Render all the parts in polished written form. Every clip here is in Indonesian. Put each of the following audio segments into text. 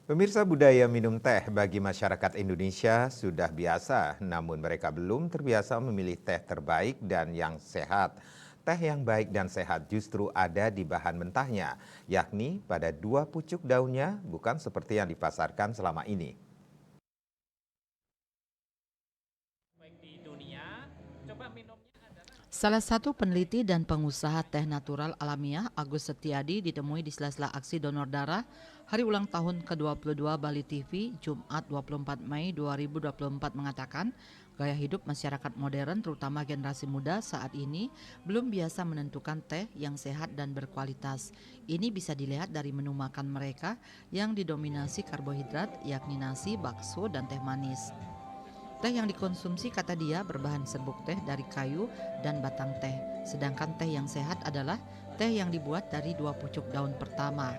Pemirsa, budaya minum teh bagi masyarakat Indonesia sudah biasa, namun mereka belum terbiasa memilih teh terbaik dan yang sehat. Teh yang baik dan sehat justru ada di bahan mentahnya, yakni pada dua pucuk daunnya, bukan seperti yang dipasarkan selama ini. Baik di dunia, coba minumnya adalah Salah satu peneliti dan pengusaha teh natural alamiah Agus Setiadi ditemui di sela-sela aksi donor darah hari ulang tahun ke-22 Bali TV Jumat 24 Mei 2024 mengatakan gaya hidup masyarakat modern terutama generasi muda saat ini belum biasa menentukan teh yang sehat dan berkualitas. Ini bisa dilihat dari menu makan mereka yang didominasi karbohidrat yakni nasi, bakso, dan teh manis. Teh yang dikonsumsi kata dia berbahan serbuk teh dari kayu dan batang teh. Sedangkan teh yang sehat adalah teh yang dibuat dari dua pucuk daun pertama.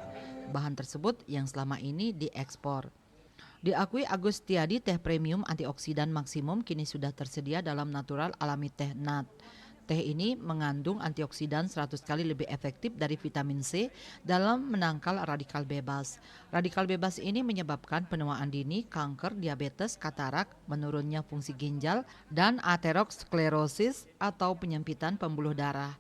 Bahan tersebut yang selama ini diekspor. Diakui Agus Tiadi, teh premium antioksidan maksimum kini sudah tersedia dalam natural alami teh nat. Teh ini mengandung antioksidan 100 kali lebih efektif dari vitamin C dalam menangkal radikal bebas. Radikal bebas ini menyebabkan penuaan dini, kanker, diabetes, katarak, menurunnya fungsi ginjal, dan aterosklerosis atau penyempitan pembuluh darah.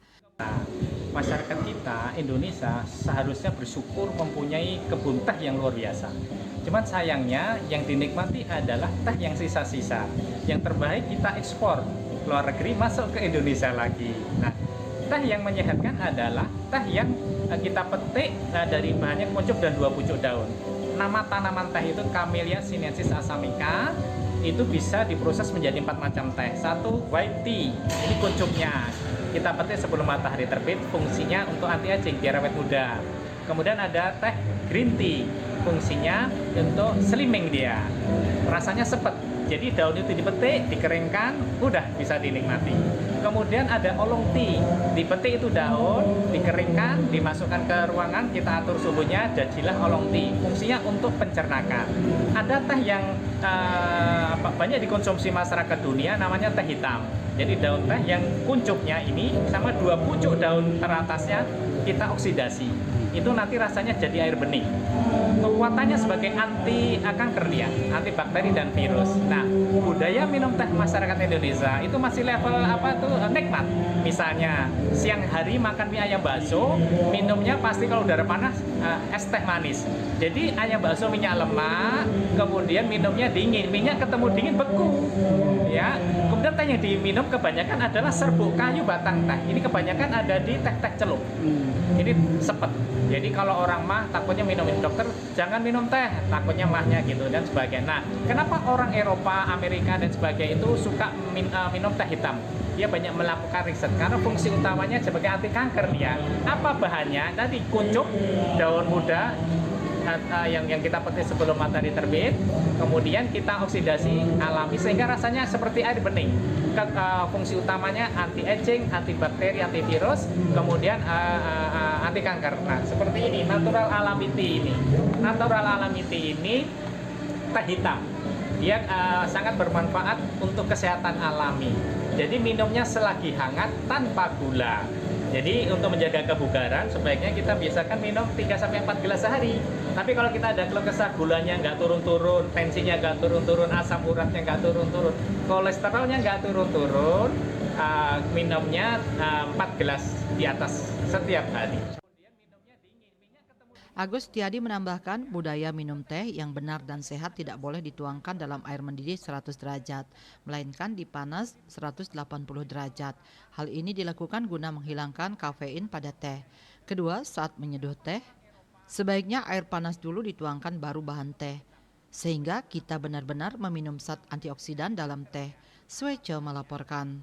masyarakat kita Indonesia seharusnya bersyukur mempunyai kebun teh yang luar biasa. Cuman sayangnya yang dinikmati adalah teh yang sisa-sisa. Yang terbaik kita ekspor ke luar negeri masuk ke Indonesia lagi. Nah, teh yang menyehatkan adalah teh yang kita petik dari bahannya kuncup dan dua pucuk daun. Nama tanaman teh itu Camellia sinensis assamica. Itu bisa diproses menjadi 4 macam teh. Satu, white tea, ini kuncupnya kita petik sebelum matahari terbit, fungsinya untuk anti aging biar awet muda. Kemudian ada teh green tea, fungsinya untuk slimming dia, rasanya sepet. Jadi daun itu dipetik, dikeringkan, udah bisa dinikmati. Kemudian ada oolong tea, dipetik itu daun, dikeringkan, dimasukkan ke ruangan, kita atur suhunya, jadilah oolong tea. Fungsinya untuk pencernakan. Ada teh yang banyak dikonsumsi masyarakat dunia, namanya teh hitam. Jadi daun teh yang kuncupnya ini sama dua pucuk daun teratasnya kita oksidasi. Itu nanti rasanya jadi air bening. Kekuatannya sebagai anti kanker dia, anti bakteri dan virus. Nah, budaya minum teh masyarakat Indonesia itu masih level apa tuh nikmat. Misalnya siang hari makan mie ayam bakso, minumnya pasti kalau udara panas es teh manis. Jadi ayam bakso minyak lemak, kemudian minumnya dingin, minyak ketemu dingin beku. Ya, kemudian teh yang diminum kebanyakan adalah serbuk kayu batang teh. Ini kebanyakan ada di teh-teh celup. Ini sepet. Jadi kalau orang mah takutnya minumin dokter, jangan minum teh, takutnya mahnya gitu dan sebagainya. Nah, kenapa orang Eropa, Amerika dan sebagainya itu suka minum teh hitam? Dia banyak melakukan riset karena fungsi utamanya sebagai anti kanker dia. Apa bahannya? Tadi kuncup, daun muda yang kita petik sebelum matahari terbit, kemudian kita oksidasi alami sehingga rasanya seperti air bening. Fungsi utamanya anti aging, anti bakteri, anti virus, kemudian anti kanker. Nah, seperti ini natural alami tea ini. Natural alami tea ini teh hitam. Dia sangat bermanfaat untuk kesehatan alami. Jadi minumnya selagi hangat tanpa gula. Jadi untuk menjaga kebugaran sebaiknya kita biasakan minum 3-4 gelas sehari. Tapi kalau kita ada keluh kesah gulanya nggak turun-turun, tensinya nggak turun-turun, asam uratnya nggak turun-turun, kolesterolnya nggak turun-turun, minumnya 4 gelas di atas setiap hari. Agus Tiadi menambahkan budaya minum teh yang benar dan sehat tidak boleh dituangkan dalam air mendidih 100 derajat, melainkan dipanas 180 derajat. Hal ini dilakukan guna menghilangkan kafein pada teh. Kedua, saat menyeduh teh, sebaiknya air panas dulu dituangkan baru bahan teh, sehingga kita benar-benar meminum zat antioksidan dalam teh. Swece melaporkan.